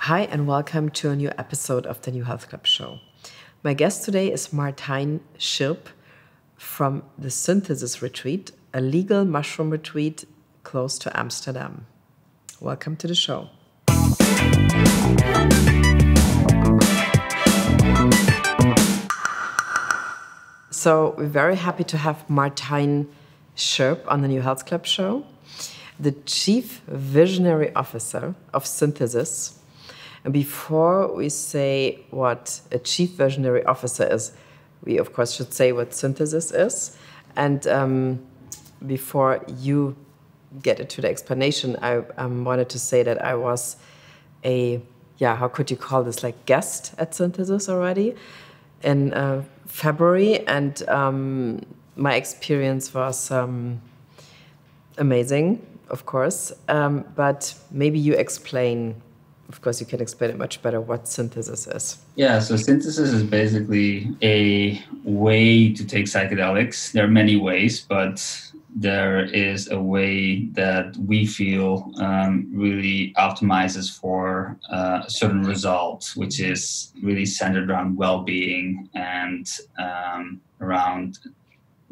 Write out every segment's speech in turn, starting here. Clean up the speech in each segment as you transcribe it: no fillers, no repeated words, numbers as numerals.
Hi and welcome to a new episode of the New Health Club show. My guest today is Martijn Schirp from the Synthesis Retreat, a legal mushroom retreat close to Amsterdam. Welcome to the show. So we're very happy to have Martijn Schirp on the New Health Club show, the Chief Visionary Officer of Synthesis. And before we say what a Chief Visionary Officer is, we of course should say what Synthesis is. And before you get into the explanation, I wanted to say that I was how could you call this, like guest at Synthesis already in February. And my experience was amazing, of course. But maybe you explain. Of course, you can explain it much better what Synthesis is. Yeah, so Synthesis is basically a way to take psychedelics. There are many ways, but there is a way that we feel really optimizes for a certain result, which is really centered around well-being and around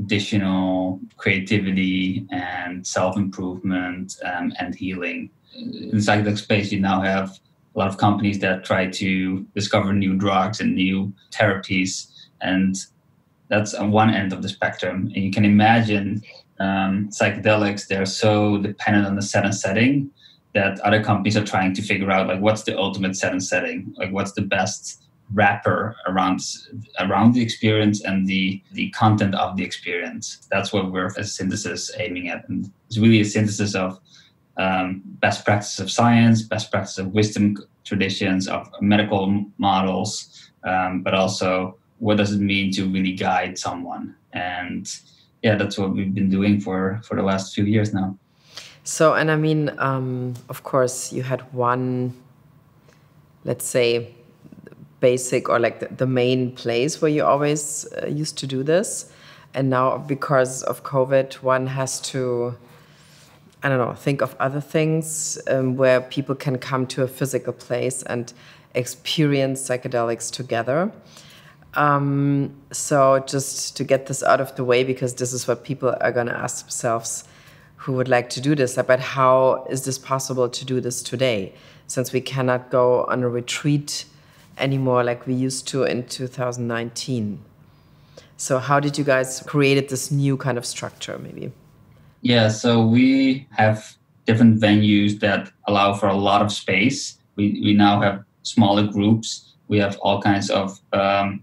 additional creativity and self-improvement and healing. In the psychedelic space, you now have a lot of companies that try to discover new drugs and new therapies, and that's on one end of the spectrum. And you can imagine psychedelics, they're so dependent on the set and setting that other companies are trying to figure out, like, what's the ultimate set and setting? Like, what's the best wrapper around the experience and the content of the experience? That's what we're, as Synthesis, aiming at. And it's really a synthesis of best practices of science, best practices of wisdom traditions, of medical models, but also what does it mean to really guide someone? And yeah, that's what we've been doing for the last few years now. So, and I mean, of course, you had one, let's say, basic or like the main place where you always used to do this. And now, because of COVID, one has to, I don't know, think of other things where people can come to a physical place and experience psychedelics together. So just to get this out of the way, because this is what people are going to ask themselves who would like to do this, but how is this possible to do this today? Since we cannot go on a retreat anymore like we used to in 2019. So how did you guys create this new kind of structure, maybe? Yeah, so we have different venues that allow for a lot of space. We now have smaller groups. We have all kinds of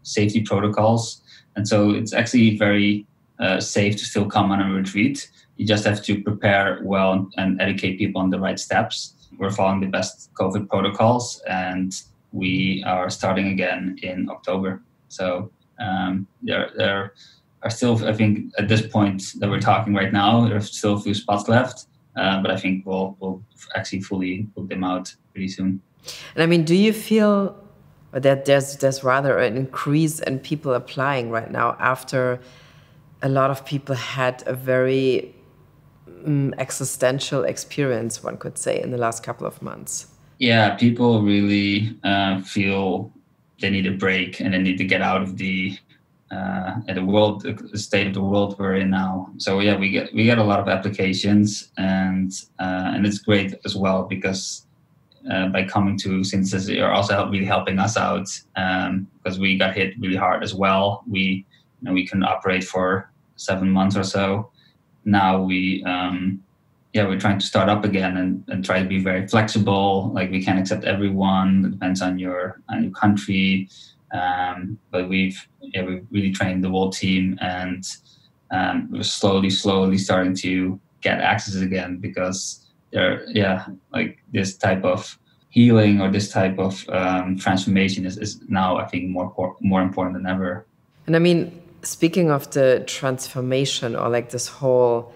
safety protocols. And so it's actually very safe to still come on a retreat. You just have to prepare well and educate people on the right steps. We're following the best COVID protocols, and we are starting again in October. So there are still, I think, at this point that we're talking right now, there are still a few spots left, but I think we'll actually fully book them out pretty soon. And I mean, do you feel that there's rather an increase in people applying right now after a lot of people had a very existential experience, one could say, in the last couple of months? Yeah, people really feel they need a break and they need to get out of the state of the world we're in now. So yeah, we get a lot of applications, and it's great as well because by coming to Synthesis, you're also really helping us out because we got hit really hard as well. We couldn't operate for 7 months or so. Now we're trying to start up again and try to be very flexible. Like, we can't accept everyone. It depends on your country. But we've really trained the whole team, and we're slowly starting to get access again, because this type of healing or this type of transformation is now, I think, more important than ever. And I mean, speaking of the transformation, or like this whole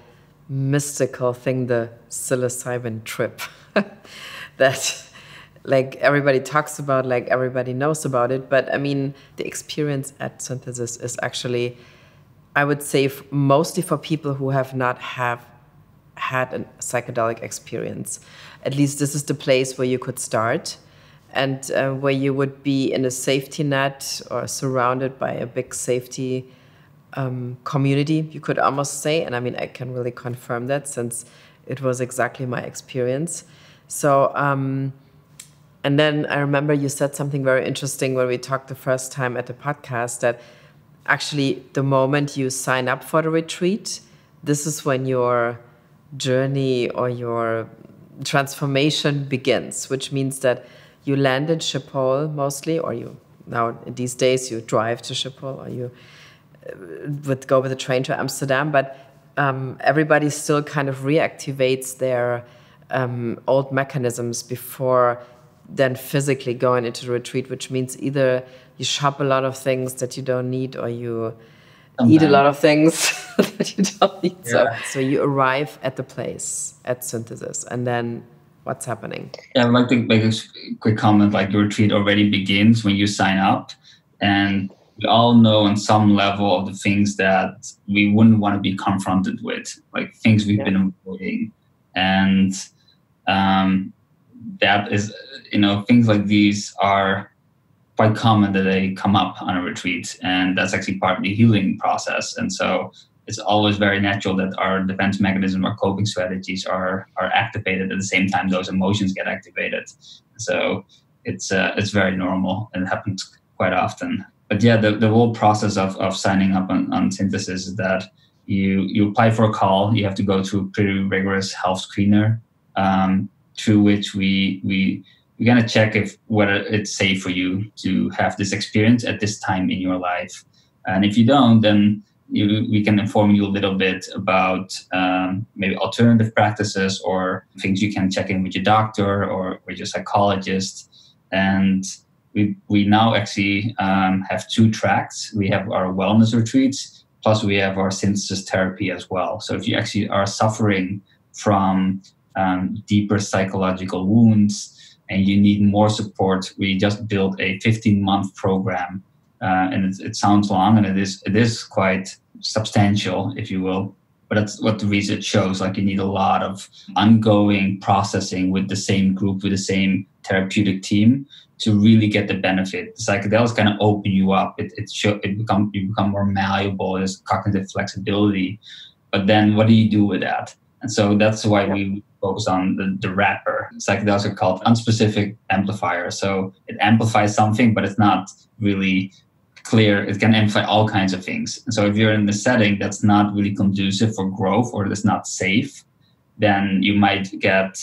mystical thing, the psilocybin trip that like everybody talks about, like everybody knows about it. But I mean, the experience at Synthesis is actually, I would say, mostly for people who have not had a psychedelic experience. At least this is the place where you could start. and where you would be in a safety net or surrounded by a big safety community, you could almost say. And I mean, I can really confirm that since it was exactly my experience. So, and then I remember you said something very interesting when we talked the first time at the podcast, that actually the moment you sign up for the retreat, this is when your journey or your transformation begins, which means that you land in Schiphol mostly, or you now these days you drive to Schiphol, or you would go with a train to Amsterdam, but everybody still kind of reactivates their old mechanisms before then physically going into the retreat, which means either you shop a lot of things that you don't need, or you eat a lot of things that you don't need. Yeah. So you arrive at the place at Synthesis, and then what's happening? Yeah, I would like to make a quick comment. Like, the retreat already begins when you sign up, and we all know on some level of the things that we wouldn't want to be confronted with, like things we've been avoiding. And that is, things like these are quite common that they come up on a retreat, and that's actually part of the healing process. And so it's always very natural that our defense mechanism or coping strategies are activated at the same time those emotions get activated. So it's very normal, and it happens quite often. But yeah, the whole process of signing up on Synthesis is that you apply for a call. You have to go through a pretty rigorous health screener, through which we're going to check whether it's safe for you to have this experience at this time in your life. And if you don't, then we can inform you a little bit about maybe alternative practices or things you can check in with your doctor or with your psychologist. And we now actually have 2 tracks. We have our wellness retreats, plus we have our synthesis therapy as well. So if you actually are suffering from deeper psychological wounds and you need more support, we just built a 15-month program. And it sounds long, and it is quite substantial, if you will. But that's what the research shows. Like, you need a lot of ongoing processing with the same group, with the same therapeutic team, to really get the benefit. The psychedelics kind of open you up. You become more malleable. There's cognitive flexibility. But then what do you do with that? And so that's why we focus on the wrapper. Psychedelics are called unspecific amplifiers. So it amplifies something, but it's not really clear. It can amplify all kinds of things. And so if you're in a setting that's not really conducive for growth, or that's not safe, then you might get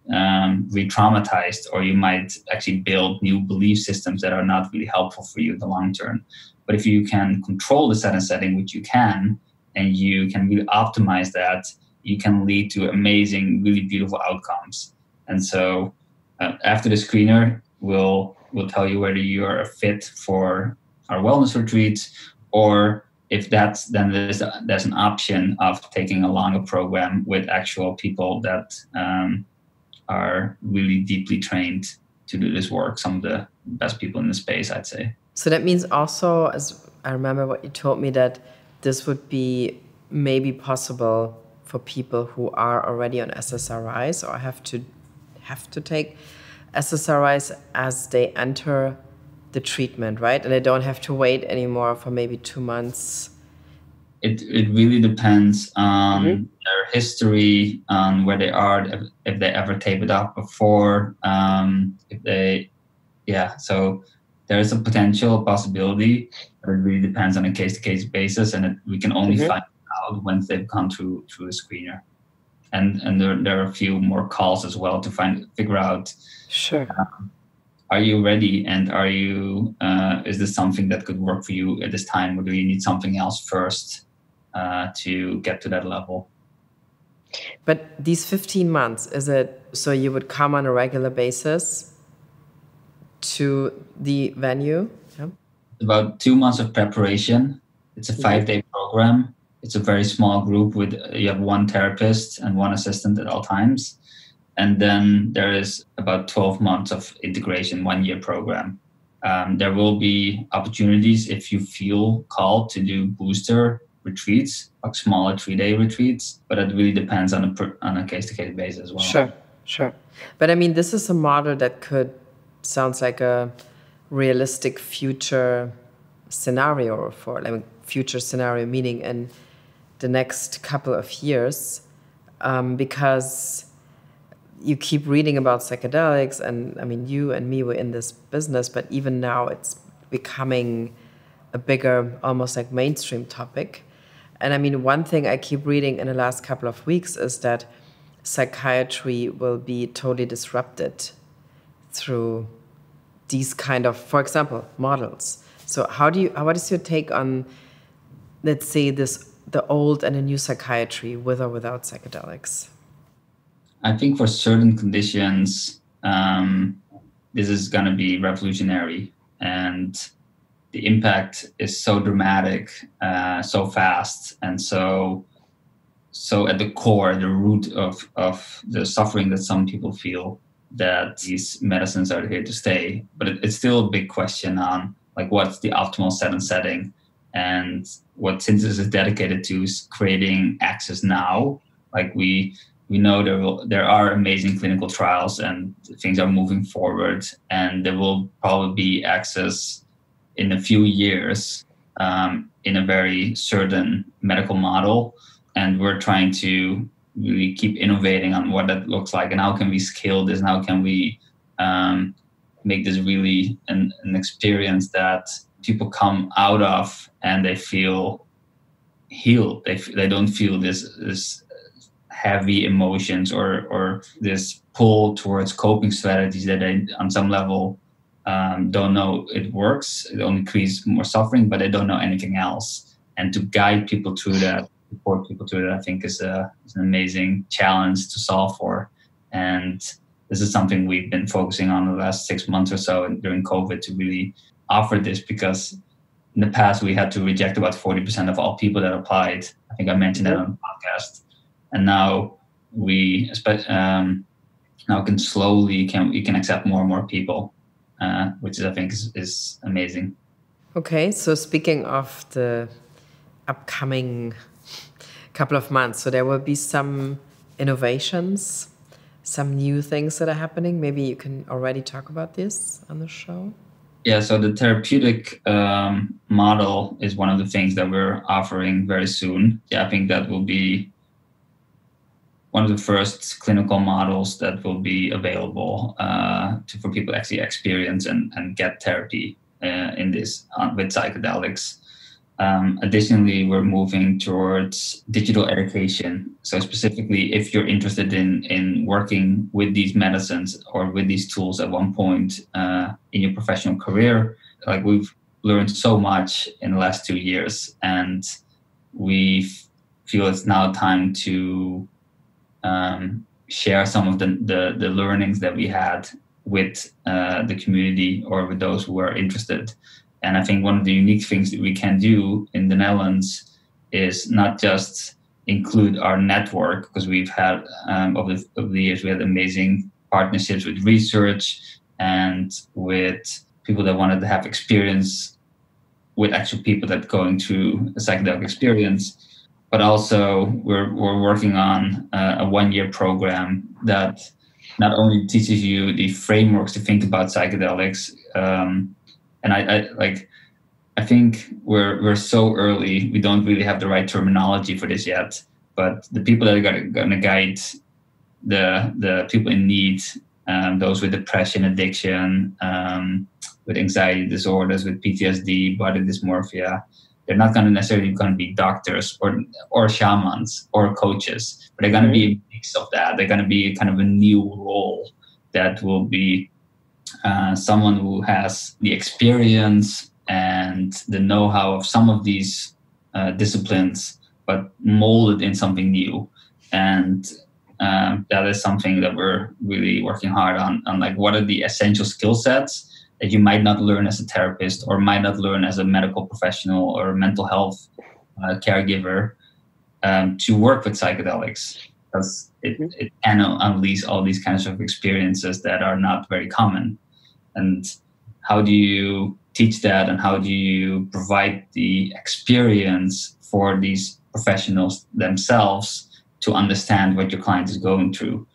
re-traumatized, or you might actually build new belief systems that are not really helpful for you in the long term. But if you can control the setting, which you can, and you can really optimize that, you can lead to amazing, really beautiful outcomes. And so after the screener, we'll tell you whether you are a fit for our wellness retreats, or if that's, then there's an option of taking a longer program with actual people that are really deeply trained to do this work. Some of the best people in the space, I'd say. So that means also, as I remember what you told me, that this would be maybe possible for people who are already on SSRIs or have to take SSRIs as they enter the treatment, right? And they don't have to wait anymore for maybe 2 months. It really depends on their history, on where they are, if they ever tapered up before, so there is a potential possibility, but it really depends on a case-to-case basis, and we can only find out once they've gone through a screener. And there are a few more calls as well to figure out. Sure. Are you ready? And are you? Is this something that could work for you at this time, or do you need something else first to get to that level? But these 15 months, is it so you would come on a regular basis to the venue? Yeah. About 2 months of preparation. It's a 5-day program. It's a very small group you have 1 therapist and 1 assistant at all times. And then there is about 12 months of integration, 1-year program. There will be opportunities if you feel called to do booster retreats, like smaller 3-day retreats, but it really depends on a case-to-case basis as well. Sure. But I mean, this is a model that could sounds like a realistic future scenario future scenario, meaning in the next couple of years, because you keep reading about psychedelics, and I mean, you and me were in this business, but even now it's becoming a bigger, almost like mainstream topic. And I mean, one thing I keep reading in the last couple of weeks is that psychiatry will be totally disrupted through these kind of, for example, models. So what is your take on, let's say, the old and the new psychiatry with or without psychedelics? I think for certain conditions, this is going to be revolutionary, and the impact is so dramatic, so fast, and so at the core, the root of the suffering that some people feel, that these medicines are here to stay. But it's still a big question on like what's the optimal set and setting, and what Synthesis is dedicated to is creating access now. Like we know there are amazing clinical trials and things are moving forward, and there will probably be access in a few years in a very certain medical model. And we're trying to really keep innovating on what that looks like and how can we scale this and how can we make this really an experience that people come out of and they feel healed. They don't feel this heavy emotions or this pull towards coping strategies that they, on some level, don't know it works. It only creates more suffering, but they don't know anything else. And to guide people through that, support people through that, I think is an amazing challenge to solve for. And this is something we've been focusing on the last 6 months or so during COVID to really offer this, because in the past we had to reject about 40% of all people that applied. I think I mentioned that on the podcast. And now we now can accept more and more people, which is, I think is amazing. Okay, so speaking of the upcoming couple of months, so there will be some innovations, some new things that are happening. Maybe you can already talk about this on the show. Yeah, so the therapeutic model is one of the things that we're offering very soon. Yeah, I think that will be one of the first clinical models that will be available for people to actually experience and get therapy in this with psychedelics. Additionally, we're moving towards digital education. So specifically, if you're interested in working with these medicines or with these tools at one point in your professional career, like we've learned so much in the last 2 years, and we feel it's now time to share some of the learnings that we had with the community or with those who are interested. And I think one of the unique things that we can do in the Netherlands is not just include our network, because we've had over the years, we had amazing partnerships with research and with people that wanted to have experience with actual people that going through a psychedelic experience. But also we're working on a 1-year program that not only teaches you the frameworks to think about psychedelics, and I think we're so early. We don't really have the right terminology for this yet. But the people that are going to guide the people in need, those with depression, addiction, with anxiety disorders, with PTSD, body dysmorphia, they're not going to necessarily be doctors or shamans or coaches, but they're going to be a mix of that. They're going to be kind of a new role that will be someone who has the experience and the know-how of some of these disciplines, but molded in something new. And that is something that we're really working hard on like what are the essential skill sets that you might not learn as a therapist or might not learn as a medical professional or a mental health caregiver to work with psychedelics, because it can unleash all these kinds of experiences that are not very common. And how do you teach that, and how do you provide the experience for these professionals themselves to understand what your client is going through?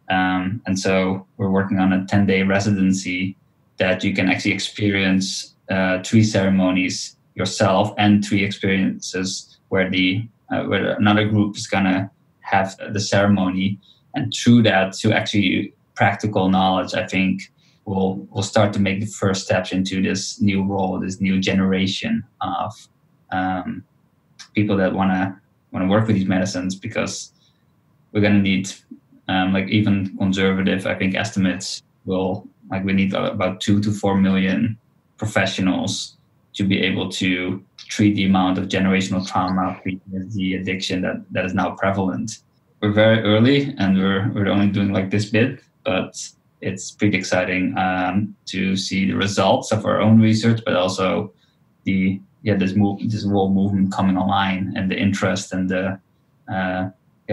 And so we're working on a 10-day residency that you can actually experience 3 ceremonies yourself and 3 experiences where where another group is gonna have the ceremony, and through that, to actually practical knowledge, I think we'll start to make the first steps into this new role, this new generation of people that want to work with these medicines, because we're going to need, like even conservative, I think estimates we need about 2 to 4 million professionals to be able to treat the amount of generational trauma, PTSD, addiction that is now prevalent. We're very early, and we're only doing like this bit, but it's pretty exciting to see the results of our own research, but also this whole movement coming online, and the interest, and the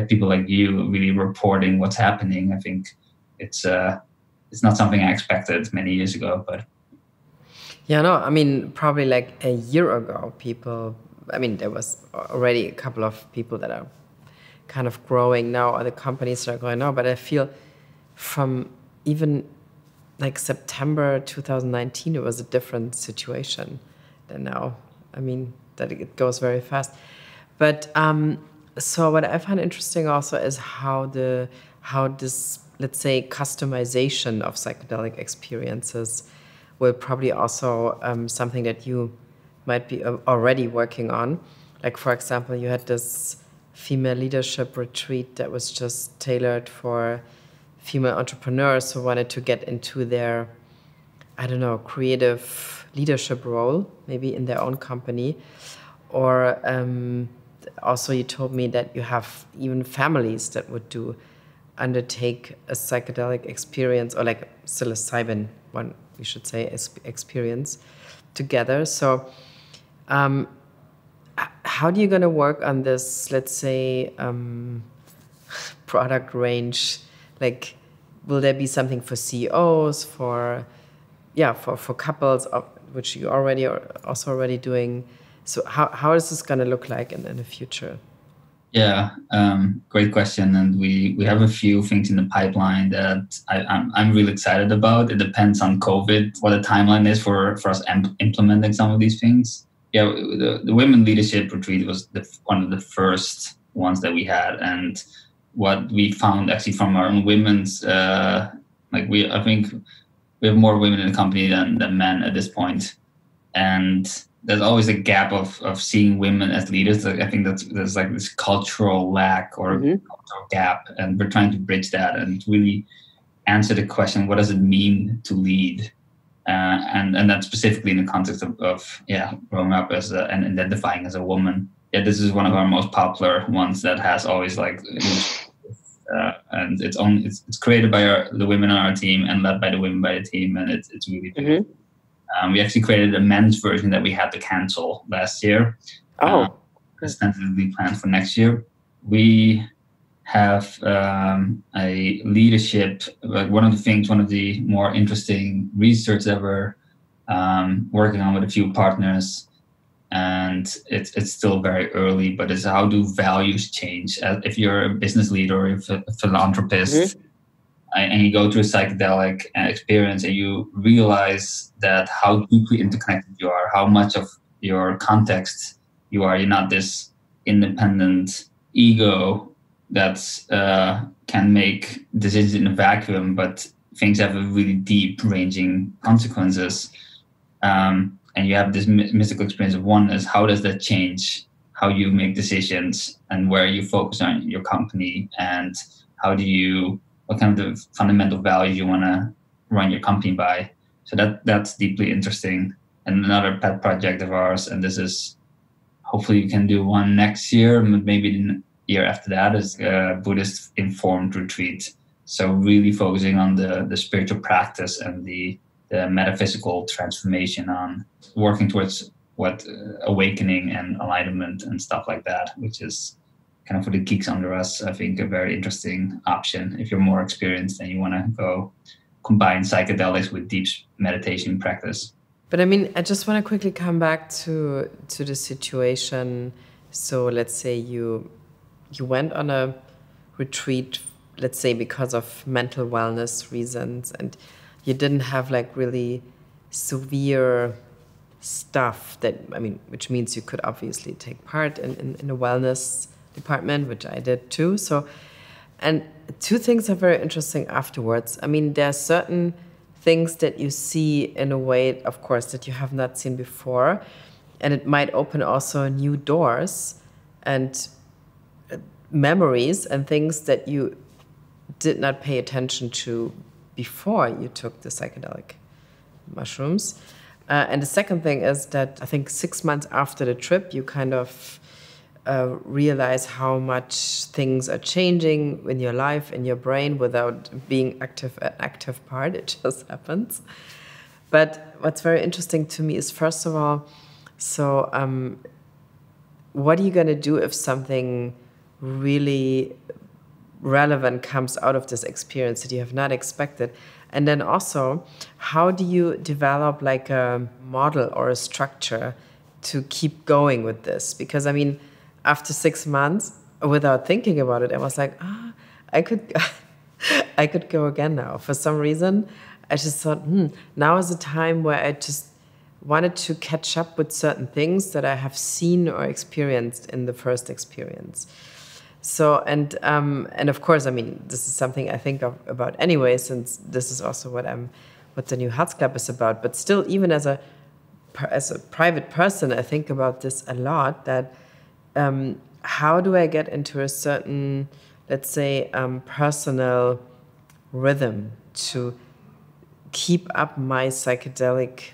people like you really reporting what's happening. I think it's not something I expected many years ago, but yeah, no, I mean, probably like a year ago, there was already a couple of people that are kind of growing now, other companies that are going now, but I feel from even like September 2019, it was a different situation than now. I mean, that it goes very fast. But so what I find interesting also is how this, let's say, customization of psychedelic experiences will probably also something that you might be already working on. Like, for example, you had this female leadership retreat that was just tailored for female entrepreneurs who wanted to get into their, I don't know, creative leadership role, maybe in their own company. Or also you told me that you have even families that would undertake a psychedelic experience, or like psilocybin, one we should say, experience together. So how are you going to work on this, let's say, product range? Like, will there be something for CEOs, for couples, which you are also already doing? So how is this going to look like in the future? Yeah, great question. And we have a few things in the pipeline that I'm really excited about. It depends on COVID, what the timeline is for us implementing some of these things. Yeah, the Women Leadership Retreat was one of the first ones that we had. And what we found actually from our own women's, I think we have more women in the company than men at this point. And there's always a gap of seeing women as leaders. I think there's like this cultural lack or cultural gap, and we're trying to bridge that and really answer the question: what does it mean to lead? And that's specifically in the context of growing up and identifying as a woman. Yeah, this is one of our most popular ones that has always and it's created by the women on our team and led by the women by the team, and it's really beautiful. We actually created a men's version that we had to cancel last year. It's tentatively planned for next year. We have a leadership, one of the more interesting research that we're working on with a few partners, and it's still very early, but it's how do values change? If you're a business leader or if a philanthropist, and you go through a psychedelic experience and you realize that how deeply interconnected you are, how much of your context you are. You're not this independent ego that can make decisions in a vacuum, but things have a really deep ranging consequences. And you have this mystical experience of oneness. How does that change how you make decisions and where you focus on your company, and what kind of fundamental values you want to run your company by? So that's deeply interesting. And another pet project of ours, and this is hopefully we can do one next year, maybe the year after that, is a Buddhist informed retreat. So really focusing on the spiritual practice and the metaphysical transformation, on working towards awakening and enlightenment and stuff like that, which is kind of for the geeks under us, I think a very interesting option if you're more experienced and you want to go combine psychedelics with deep meditation practice. But I mean, I just want to quickly come back to the situation. So let's say you went on a retreat, let's say because of mental wellness reasons, and you didn't have like really severe stuff that, I mean, which means you could obviously take part in a wellness department, which I did too. So, and two things are very interesting afterwards. I mean, there are certain things that you see in a way, of course, that you have not seen before. And it might open also new doors and memories and things that you did not pay attention to before you took the psychedelic mushrooms. And the second thing is that I think 6 months after the trip, you kind of realize how much things are changing in your life, in your brain, without being an active part. It just happens. But what's very interesting to me is, first of all, so what are you going to do if something really relevant comes out of this experience that you have not expected? And then also, how do you develop like a model or a structure to keep going with this? Because, I mean, after 6 months, without thinking about it, I was like, I could go again now. For some reason, I just thought, now is the time where I just wanted to catch up with certain things that I have seen or experienced in the first experience. So, and of course, I mean, this is something I think about anyway, since this is also what the New Health Club is about. But still, even as a private person, I think about this a lot, that how do I get into a certain, let's say, personal rhythm to keep up my psychedelic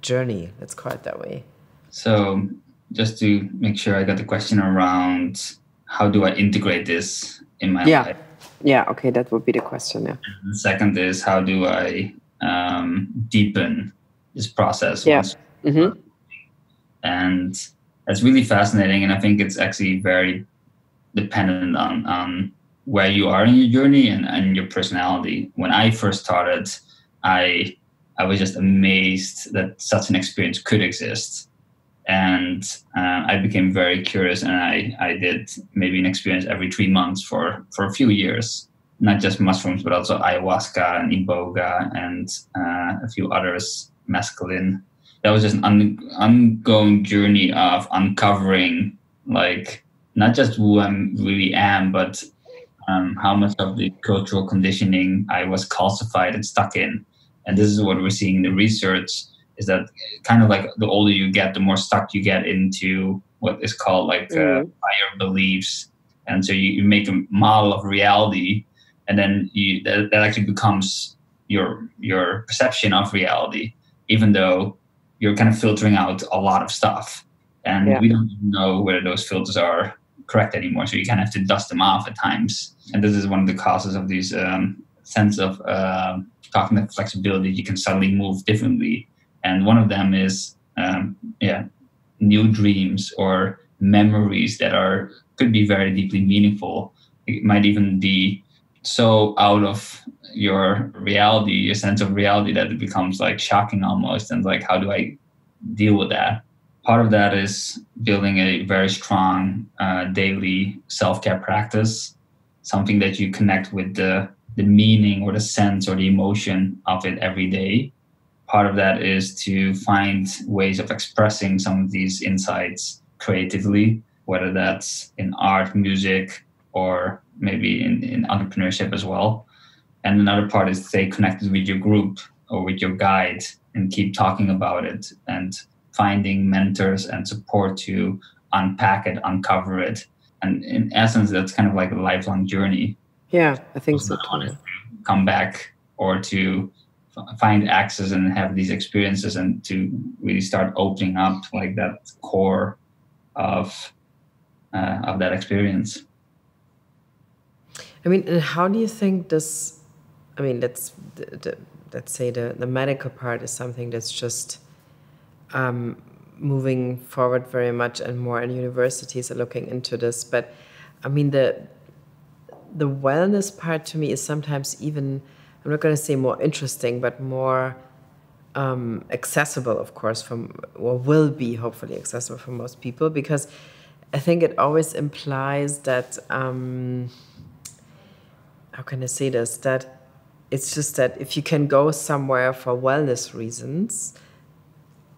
journey, let's call it that way. So just to make sure I got the question around, how do I integrate this in my life? Yeah, okay, that would be the question, yeah. And the second is, how do I deepen this process? Yeah. Mm-hmm. And that's really fascinating. And I think it's actually very dependent on where you are in your journey and your personality. When I first started, I was just amazed that such an experience could exist. And I became very curious, and I did maybe an experience every 3 months for a few years, not just mushrooms, but also ayahuasca and iboga and a few others, mescaline. That was just an ongoing journey of uncovering, like, not just who I really am, but how much of the cultural conditioning I was calcified and stuck in. And this is what we're seeing in the research, is that kind of like the older you get, the more stuck you get into what is called like higher beliefs. And so you make a model of reality, and then that actually becomes your perception of reality, even though you're kind of filtering out a lot of stuff. And we don't even know whether those filters are correct anymore. So you kind of have to dust them off at times. And this is one of the causes of these sense of cognitive flexibility. You can suddenly move differently. And one of them is, new dreams or memories that could be very deeply meaningful. It might even be so out of your reality, your sense of reality, that it becomes like shocking almost. And like, how do I deal with that? Part of that is building a very strong daily self-care practice, something that you connect with the meaning or the sense or the emotion of it every day. Part of that is to find ways of expressing some of these insights creatively, whether that's in art, music, or maybe in entrepreneurship as well. And another part is to stay connected with your group or with your guide and keep talking about it and finding mentors and support to unpack it, uncover it. And in essence, that's kind of like a lifelong journey. Yeah, I think so too. To come back or to find access and have these experiences and to really start opening up like that core of that experience. I mean, and how do you think this? I mean, let's say the medical part is something that's just moving forward very much, and more, and universities are looking into this. But I mean, the wellness part to me is sometimes even, I'm not going to say more interesting, but more accessible, of course, or will be hopefully accessible for most people, because I think it always implies that, how can I say this, that it's just that if you can go somewhere for wellness reasons,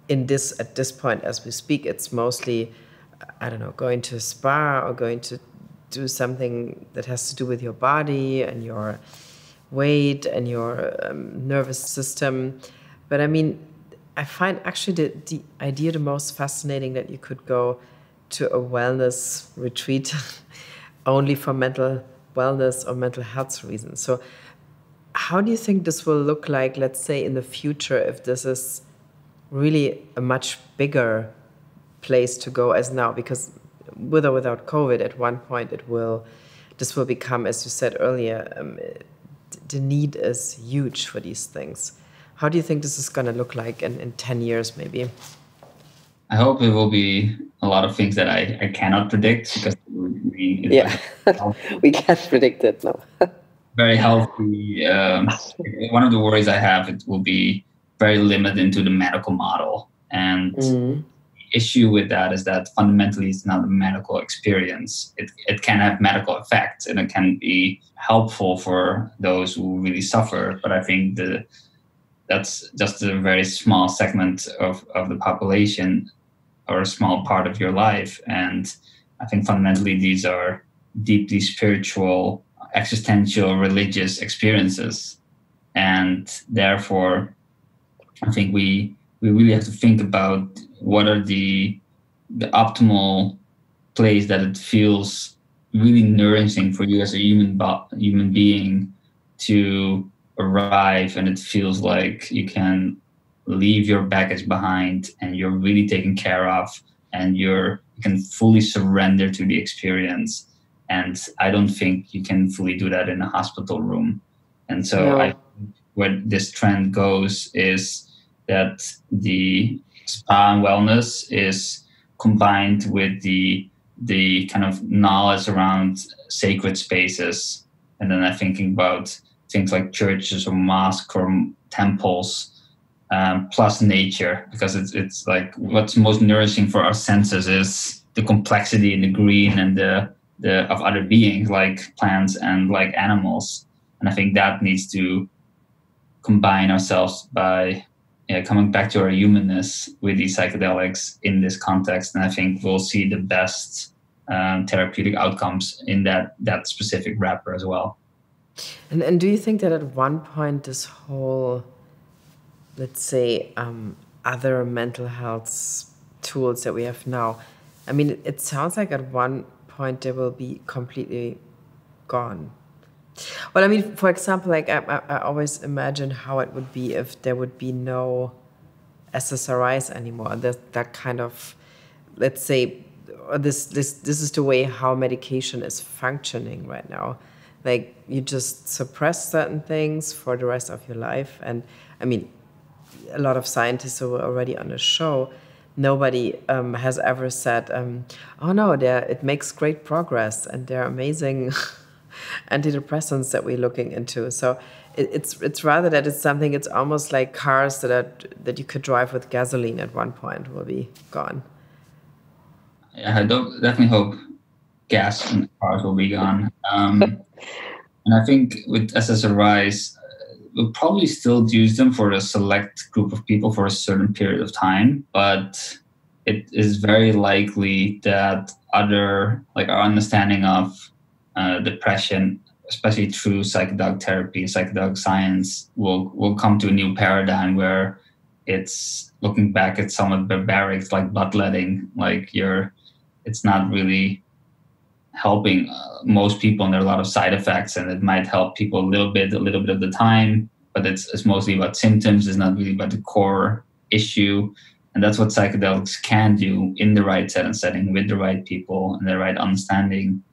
at this point as we speak, it's mostly, I don't know, going to a spa or going to do something that has to do with your body and your weight and your nervous system. But I mean, I find actually the idea the most fascinating, that you could go to a wellness retreat only for mental wellness or mental health reasons. So how do you think this will look like, let's say, in the future, if this is really a much bigger place to go as now? Because with or without COVID, at one point this will become, as you said earlier, the need is huge for these things. How do you think this is going to look like in 10 years, maybe? I hope it will be a lot of things that I cannot predict, because we can't predict it, no. Very healthy. One of the worries I have, it will be very limited into the medical model. And the issue with that is that fundamentally it's not a medical experience. It can have medical effects and it can be helpful for those who really suffer. But I think that's just a very small segment of the population, or a small part of your life. And I think fundamentally these are deeply spiritual, existential, religious experiences. And therefore, I think we really have to think about what are the optimal place that it feels really nourishing for you as a human being to arrive, and it feels like you can leave your baggage behind and you're really taken care of, and you can fully surrender to the experience. And I don't think you can fully do that in a hospital room. And so where this trend goes is that the spa and wellness is combined with the kind of knowledge around sacred spaces. And then I'm thinking about things like churches or mosques or temples, plus nature, because it's like what's most nourishing for our senses is the complexity and the green and the of other beings, like plants and like animals. And I think that needs to combine ourselves by coming back to our humanness with these psychedelics in this context. And I think we'll see the best therapeutic outcomes in that specific wrapper as well. And do you think that at one point this whole, let's say, other mental health tools that we have now, I mean, it sounds like at one point they will be completely gone? Well, I mean, for example, like I always imagine how it would be if there would be no SSRIs anymore. That kind of, let's say, this is the way how medication is functioning right now. Like you just suppress certain things for the rest of your life. And I mean, a lot of scientists who were already on the show, nobody has ever said, oh no, it makes great progress and they're amazing antidepressants that we're looking into. So it's rather that it's something, it's almost like cars that you could drive with gasoline at one point will be gone. Yeah, I definitely hope gas in cars will be gone. And I think with SSRIs, we'll probably still use them for a select group of people for a certain period of time, but it is very likely that our understanding of depression, especially through psychedelic therapy, psychedelic science, will come to a new paradigm where it's looking back at somewhat barbaric, like bloodletting, it's not really helping most people, and there are a lot of side effects, and it might help people a little bit of the time, but it's mostly about symptoms. It's not really about the core issue. And that's what psychedelics can do in the right setting with the right people and the right understanding.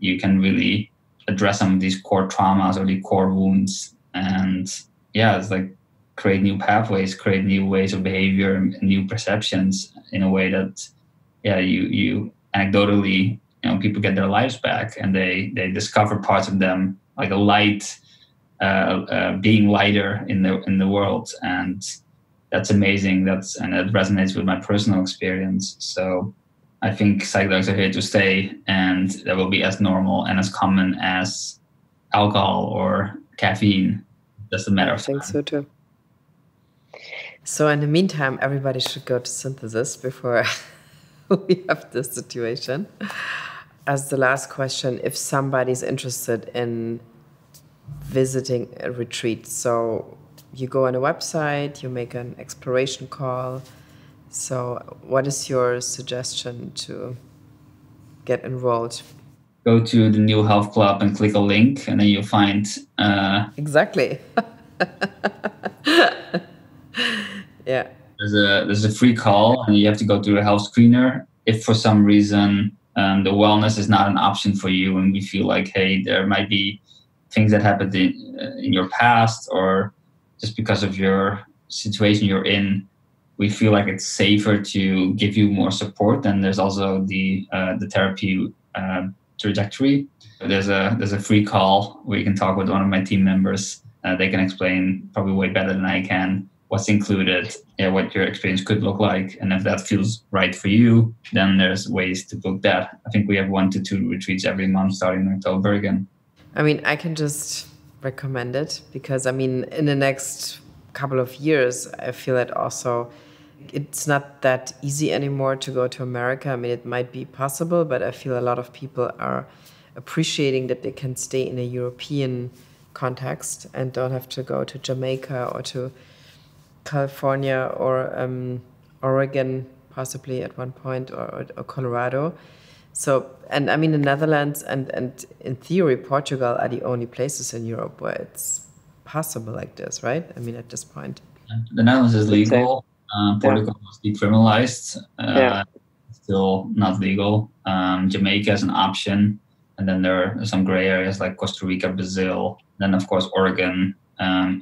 You can really address some of these core traumas or the core wounds. And it's like create new pathways, create new ways of behavior and new perceptions in a way that, you anecdotally, people get their lives back and they discover parts of them, like a light, being lighter in the world. And that's amazing. And it resonates with my personal experience. So I think psychedelics are here to stay, and they will be as normal and as common as alcohol or caffeine. just a matter of time. I think so too. So in the meantime, everybody should go to Synthesis before we have this situation. As the last question, if somebody's interested in visiting a retreat, so you go on a website, you make an exploration call. So what is your suggestion to get enrolled? Go to the New Health Club and click a link, and then you'll find... Exactly. Yeah. There's a free call, and you have to go through a health screener. If for some reason the wellness is not an option for you, and we feel like, hey, there might be things that happened in your past, or just because of your situation you're in, we feel like it's safer to give you more support. Then there's also the therapy trajectory. There's a free call where you can talk with one of my team members. They can explain probably way better than I can what's included, what your experience could look like. And if that feels right for you, then there's ways to book that. I think we have 1 to 2 retreats every month starting in October again. I mean, I can just recommend it because, I mean, in the next couple of years, I feel that also it's not that easy anymore to go to America. I mean, it might be possible, but I feel a lot of people are appreciating that they can stay in a European context and don't have to go to Jamaica or to California or Oregon, possibly at one point, or Colorado. So, and I mean, the Netherlands and in theory, Portugal are the only places in Europe where it's possible like this, right? I mean, at this point. The Netherlands is legal. Portugal was decriminalized. Still not legal. Jamaica is an option. And then there are some gray areas like Costa Rica, Brazil. Then, of course, Oregon,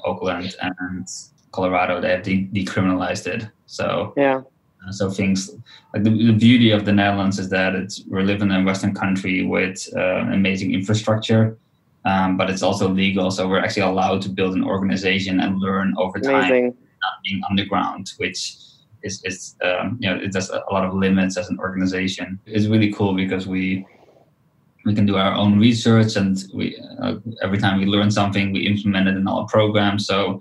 Oakland, and Colorado, they have decriminalized it. So so things like the beauty of the Netherlands is that we're living in a Western country with amazing infrastructure, but it's also legal. So we're actually allowed to build an organization and learn over time, not being underground, which is it does a lot of limits as an organization. It's really cool because we can do our own research, and we every time we learn something, we implement it in our program. So,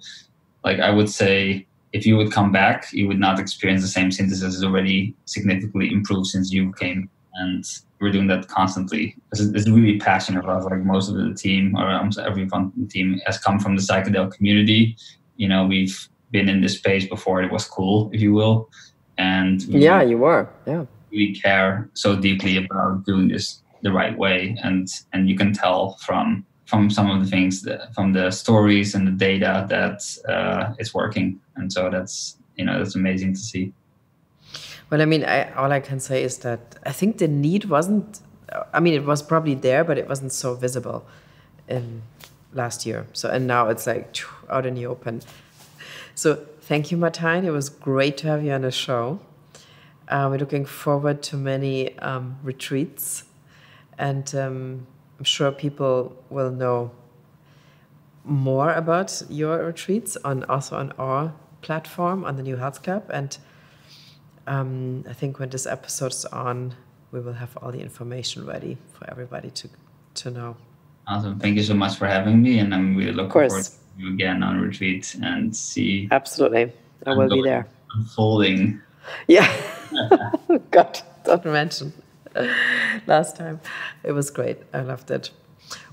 like, I would say, if you would come back, you would not experience the same synthesis. It's already significantly improved since you came, and we're doing that constantly. It's really passionate about, like, most of the team, or almost everyone in the team has come from the psychedelic community. You know, we've been in this space before it was cool, if you will, and you were, we care so deeply about doing this the right way, and you can tell from some of the things, from the stories and the data, that it's working. And so that's amazing to see. Well, I mean, all I can say is that I think the need wasn't, I mean, it was probably there, but it wasn't so visible in last year. So, and now it's like out in the open. So thank you, Martijn. It was great to have you on the show. We're looking forward to many retreats, and I'm sure people will know more about your retreats also on our platform, on the New Health Club. And I think when this episode's on, we will have all the information ready for everybody to know. Awesome. Thank you so much for having me. And I'm really looking forward to you again on retreat and see. Absolutely. I will be there. Unfolding. Yeah. God, don't mention. Last time. It was great. I loved it.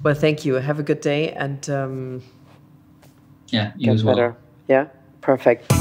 Well, thank you. Have a good day, and you as well. Better. Yeah, perfect.